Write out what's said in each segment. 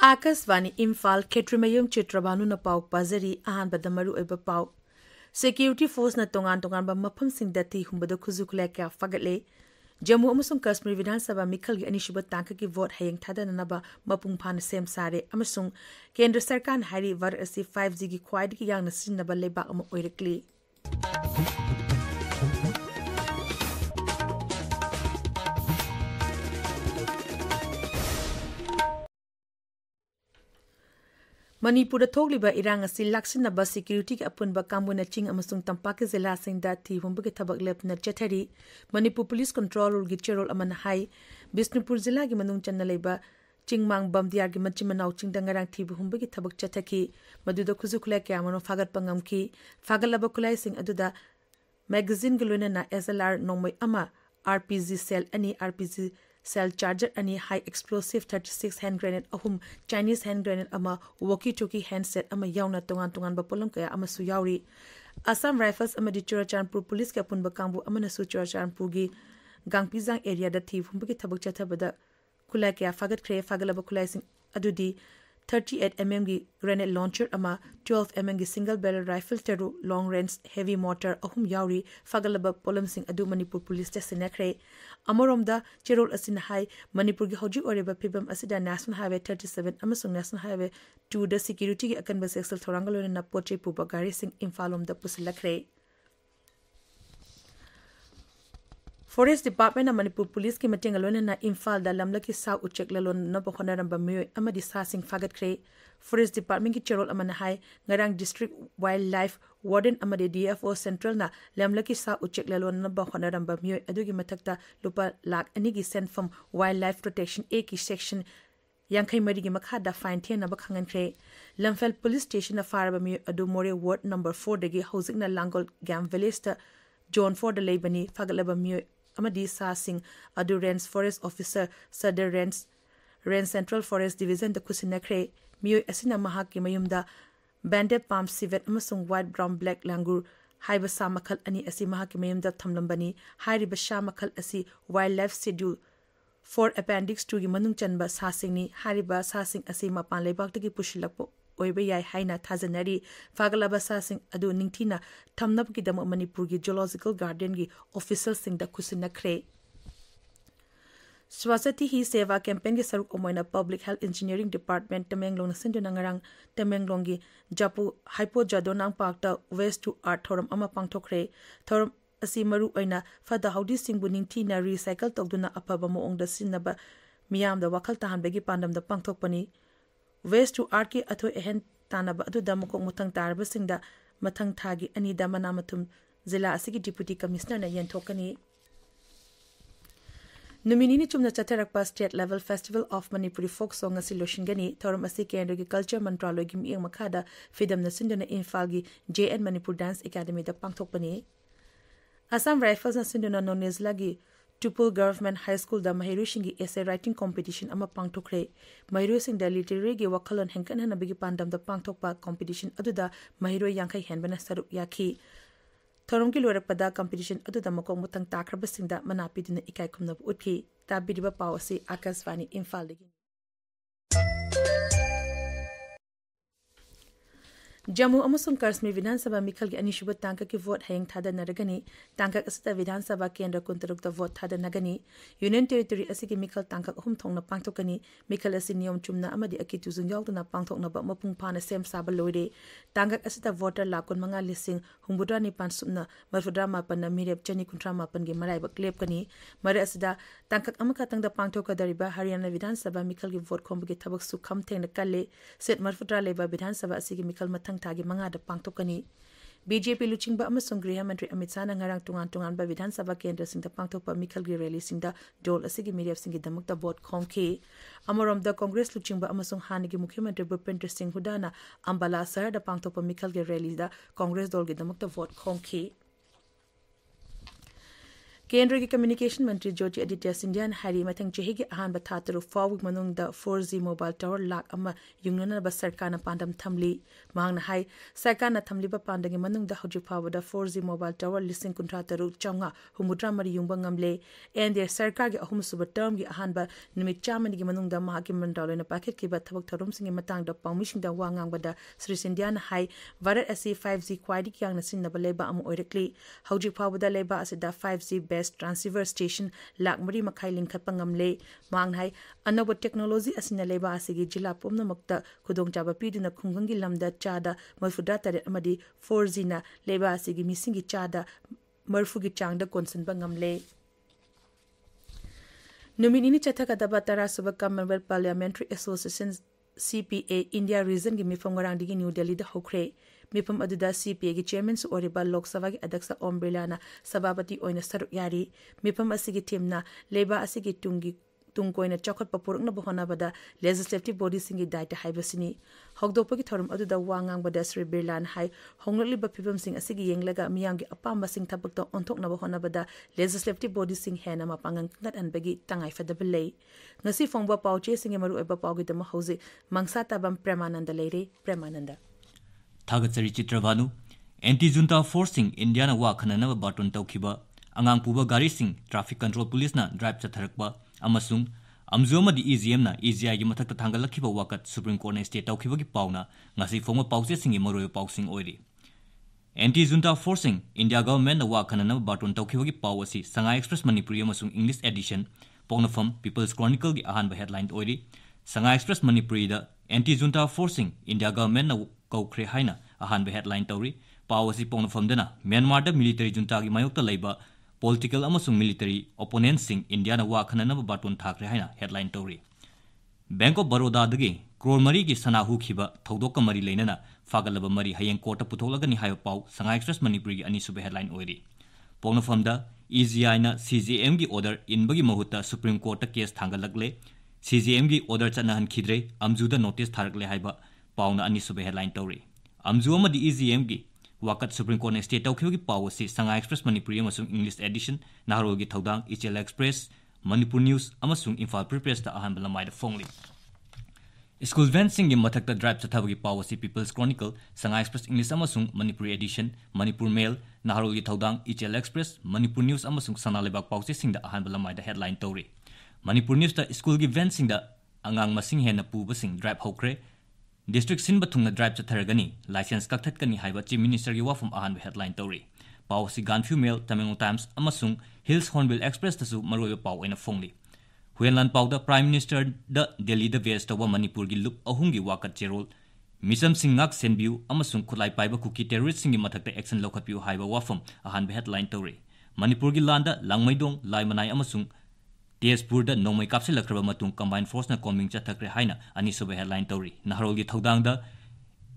Akasvani Imphal Chitrabhanu Chitrabhanu na pau pazari ahanbada maru oiba pau Security Force na tongan ba mafam singdati humbada khuzukla kya fagatle Jammu amasung Kashmir Vidhan Sabha Mikhal gi anishuba tanka ki vote hayeng thadanaba mapung phan sem sare amasung Kendra Sarkar hari war asi 5G gi khwaid gi yang na sinaba lebak ama oirekli Manipur thokliba irang asi laksinaba security ki apunba kambuna ching amasung tampak zela singda thi humbuge thabak lepna chathari Manipur Police Control Rule gi cherol aman hai Bisnupur zila gi manung channa leba chingmang bamdiar gi manchimanaw chingdangarang thi humbuge thabak chathaki maduda khuzukla kyamano fagat pangam ki fagalaba kulai sing aduda magazine guluna na SLR nomoi ama RPG cell ani RPG cell charger ani high explosive 36 hand grenade ahum Chinese hand grenade ama walkie talkie handset ama yauna tongan ba polam kaya ama su yauri Assam Rifles ama di Churachandpur police ka punba kambu ama na su Churachandpur gi gangpizang area da thi humbugi thabak chathabada kulai kaya fagat kre fagalaba kulai sing adudi 38mm gi grenade launcher ama 12mm gi single barrel rifle teru long range heavy mortar ahum yauri fagalaba polam sing adu Manipur police station nakre amoromda cherol asin hai Manipur gi hoji oreba pibam asida National Highway 37 amasung National Highway 2 da security gi akan ba sexual thorangalone na poche puba gari sing Imphal da pusilakre Forest Department na Manipur Police ki mating alone na Imphal da lamla ki sa uchek lalon na bokhona ba myoy amadi sa sing fagat kre Forest Department ki cherol amana hai ngarang District Wildlife Warden amade DFO Central na lamla ki sa uchek lalon na bokhona ba myoy adugi mathakta lupa lakh ani gi sent from Wildlife Protection A ki section Yankai Marigi Makada fine ten na bakhangan kre Lamphel Police Station na faraba myoy adu more ward number 4 degi housing na Langol Gam Village ta John Ford Labani fagalaba myoy amadi sa sing adu Range Forest Officer Sadar Range Central Forest Division da kusinakre miyoy asina mahaki mayumda banded palm civet amasung white brown black langur haiba sa makhal ani asi mahaki mayumda thamlambani hairiba sha makhal asi wildlife schedule for appendix 2 gi manung chanba sa sing ni hariba sa sing asi mapan lebak tagi pushilakpo oiba yai haina thajanari fagalaba sa sing adu ningthina thamnab gi dam Manipur gi Zoological Garden gi official sing da kusina kre Swasati hi seva campaign gi saruk omoina Public Health Engineering Department Tamenglong na sinduna ngarang Tamenglong gi Japu Hypo Jadonang Park ta West to Art thoram ama pangthokre thoram asi maru oina fada haudi singbu ningthina recycle tokduna apaba moong da sinaba miyam da wakal tahan begi pandam da pangthokpani West to Art ki atho ehen tanaba adu damukok mutang tarba singda mathang thagi ani da manamatum zila asigi deputy commissioner na yenthokani Numinini chumna chatarakpa state level festival of Manipuri folk song asi loshingani thoram asi kendra gi culture mantraloy gi mieng makhada fidam na sinduna Imphal gi JN Manipur Dance Academy da pangthokpani Assam Rifles na sinduna nones lagi Tupul Government High School da Mahiru Shingi essay writing competition ama pangthokre Mahiru sing da literary gi wakalon henkan hana bigi pandam da pangthokpa competition aduda Mahiru yankai henbana saruk yakhi thorom ki lorakpada competition aduda makong mutang takraba singda manapidina ikai khumna uthi ta bidiba pawasi Akasvani Imphal degi Jammu amasung Kashmir Vidhan Sabha Mikhal gi anishuba tanka ki vote hayeng thada naragani tanka asita Vidhan Sabha kendra kuntaruk da vote thada nagani Union Territory asigi Mikhal tanka hum thongna pangthokani Mikhal asi niyom chumna amadi akitu zung yawduna pangthokna ba mapung phana sem saba loire tanka asita voter lakon manga lising humbudra ni pan sumna marfudra mapan na mirep chani kuntra mapan gi marai ba klep kani mare asida tanka amaka tangda pangthoka dariba Haryana Vidhan Sabha Mikhal gi vote khombu gi thabak su kham thengna kalle set marfudra leba Vidhan Sabha asigi Mikhal mathang tagi manga da pangtokani BJP luchingba amasung Griha Mantri Amit Shah na ngarang tungan ba Vidhan Sabha kendra singda pangtokpa Mikhal gi rally singda dol asigi mirep singi damakta vote khomki amarom da Congress luchingba amasung hanigi Mukhyamantri Bhupendra Singh Hudana Ambala Sahar da pangtokpa Mikhal gi rally da Congress dol gi damakta vote khomki केंद्र की communication मंत्री ज्योति आदित्य सिंधिया हारी मथंग चही की अहानब था तरुक फाउग मनुंग 4G mobile tower lakh अमा युंगननब सरकारना पांडम थमली मांगना हाई सरकारना थमलिबा पांडगी मनुंग हौजिक फावदा 4G मोबाइल टावर लिसिंग कुंट्रा तरुक चौंगा हुमुद्रा मरी युंबा ngamle एंड सरकार की अहुम सुब टर्म की अहानब निमित चामनी की मनुंग महाकी मंत्रालयना पाखेट की थबक थरुम सिंग मतंग पाउमिसिंग वा ngangbada श्री सिंधिया हाई भारत असी 5G क्वाइडी यांगना सिन्नब लेबा अम ओइरक्ली हौजिक फावदा लेबा असिदा 5G best transceiver station lakh मरी मखाई लिंखत ngamle मांगनाई अनब टेक्नोलॉजी असिना लेबा असिगी जिला पुमनमक्ता खुदोंचाबा पीदुना खुंगंगी लमदा चादा मफुदा तरे अमदी 4G ना लेबा असिगी मिसिंगी चादा मरफुगी चांगदा कोनसनबा ngamle नुमिनिनी चथकदबा तरासुब Commonwealth Parliamentary Association CPA India region की मिफम गरांगी न्यू दिल्ली द होख्रे मिफम अदुदा CPA की चेयरमैन ओरिबा लोक सभा की अध्यक्ष ओम बिरलाना सभापति ओइना सरुक यारी मिफम असिगी टीमना लेबा असिगी तुंग कोइना चौखट पुरकनब होनाबदा लेजिस्लेटिव बॉडी सिंगी दायित्व हाइबसिनी हौदोपगी थोरम अदुदा वांगांगबदा श्री बिरलान हाई होंगलिबा फिबम सिंग असिगी येंगलगा मियांगी अपाम सिंग थबकतो ओंथोकनब होनाबदा लेजिस्लेटिव बॉडी सिंग हेना मपांगन कंगत तंगाई फदबले ngasi phongba pauche singe maru eba paugi dama hauze Mangsatabam Premananda leire Premananda Thagatsari Chitrabhanu anti-junta forcing Indiana wa khanana baton tawkhiba angang puba gari sing traffic control police na drive chatharakba amasung amzoma di EGM na EGI gi mathakta thangalakhiba wakat Supreme Court na stay tawkhiba gi pauna ngasi phongba pauche singe maru pausing oiri anti-junta forcing India government na wa khanana baton tawkhiba gi pau asi Shanghai Express Manipuri amasung English edition Pongnafam People's Chronicle की अहानब headline ओरी Shanghai Express Manipuri दा anti-junta forcing India government ना कौख्रे हाइना अहानब headline तौरी पावसी पोंगनफम दना Myanmar दा military junta की मायोक्ता लैबा political अमसुंग military opponents सिंग इंडिया ना वाखननब बाटोन थाख्रे हाइना हेडलाइन तौरी Bank of Baroda दगी क्रोर मरी की सनाहु खिबा थौदोक मरी लेनना फागलब मरी हयेंग कोर्ट पुथोलगनी हायो पाउ Shanghai Express Manipuri की अनिसुबे हेडलाइन ओरी पोंगनफम दा EGI na CJM की order इनबगी महुता Supreme Court ता केस थांगलगले CJM की order चनहन खिद्रे अमजुदा नोटिस थारगले हाइबा पाउना अनिसुबे हेडलाइन तौरी अमजु अमदी EGM की वाकत Supreme Court ने स्टे तौखिबो की पावसी Shanghai Express Manipuri अमसुंग English edition नाहरोल की थौदांग इचेल एक्सप्रेस Manipur News अमसुंग Imphal Press ता अहानब लमाइदा फोंगली School van sing की मथकता ड्राइव चथाबगी पावसी People's Chronicle Shanghai Express English अमसुंग Manipuri edition Manipur Mail नाहरोल की थौदांग इचेल एक्सप्रेस Manipur News अमसुंग सनालेबाग पावसी सिंग दा अहानब लमाइदा हेडलाइन तौरी Manipur News ता स्कूल की वैन सिंग दा अंगांग मसिंग हेना पुबा सिंग ड्राइव होख्रे डिस्ट्रिक्ट सिन बथुंग ड्राइव चथरगनी लाइसेंस कक्थटकनी हाइबा चीफ मिनिस्टर की वाफम अहानब हेडलाइन तौरी पावसी गानफ्यू मेल तमिंग टाइम्स अमसुंग हिल्स हॉर्नबिल एक्सप्रेस तसु मरोय पाव ओइना फोंगली हुएनलान पाउदा प्राइम मिनिस्टर द दिल्ली द वेस्ट तवा मणिपुर की लुप अहुंगी वाकत चेरोल मिसम सिंगाक सेनबियू अमसुंग खुलाई पाइबा कुकी टेररिस्ट सिंगी मथकते एक्शन लौखतपियू हाइबा वाफम अहानब हेडलाइन तौरी मणिपुर की लांदा लांगमैदोंग लाइमनाई अमसुंग तेजपुर द नोंमै कापसिलखरबा मतुंग कंबाइन फोर्स ना कॉमिंग चथकरे हाइना अनिसुबे हेडलाइन तौरी नाहरोल की थौदांग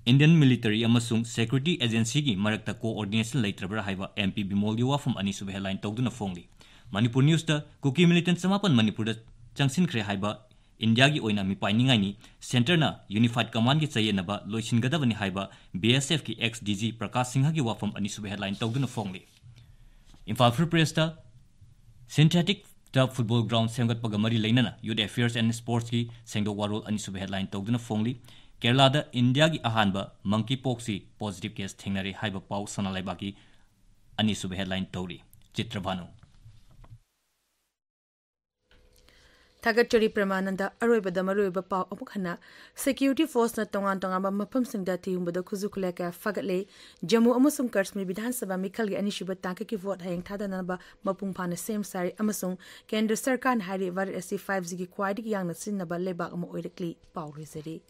इंडियन मिलिटरी अमसुंग सिक्योरिटी एजेंसी की मरकता कोऑर्डिनेशन लेत्रबरा हाइबा MP बिमोल की वाफम अनिसुबे हेडलाइन तौदुना फोंगली Manipur News दा कुकी मिलिटेंट समापन मणिपुर दा चंगसिनख्रे हाइबा इंडिया की ओइना मिपाइनिंगाइनी सेंटर ना यूनिफाइड कमांड की चयेनबा लोइसिनगदबनी हाइबा BSF की एक्स DG प्रकाश सिंह की वाफम अनिसुबे हेडलाइन तौदुना फोंगली Imphal Free Press दा सिंथेटिक टर्फ फुटबॉल ग्राउंड सेमगतपगा मरी लेनना यूथ अफेयर्स एंड स्पोर्ट्स की सेंगदो वारोल अनिसुबे हेडलाइन तौदुना फोंगली केरला दा इंडिया की अहानबा मंकी पॉक्सी पॉजिटिव केस थेंगनरे हाइबा पाउ सनालाइबा की अनिसुबे हेडलाइन तौरी Chitrabhanu Thagatsari Premananda Aroibada Maruiba Pau Amukana Security Force na Tongan Tongaba Mapam Singda Tiumbada Kuzukuleka Fagatle Jammu Amusung Kashmir Bidhan Sabha Mikali Anishiba Tanka ki vote hayang Tadanaba Mapung Pana same sari Amusung Kendra Sarkan Hari Var SC5 Zigi Kwadi Yang Sinaba Leba Amu Oidakli Pau Rizari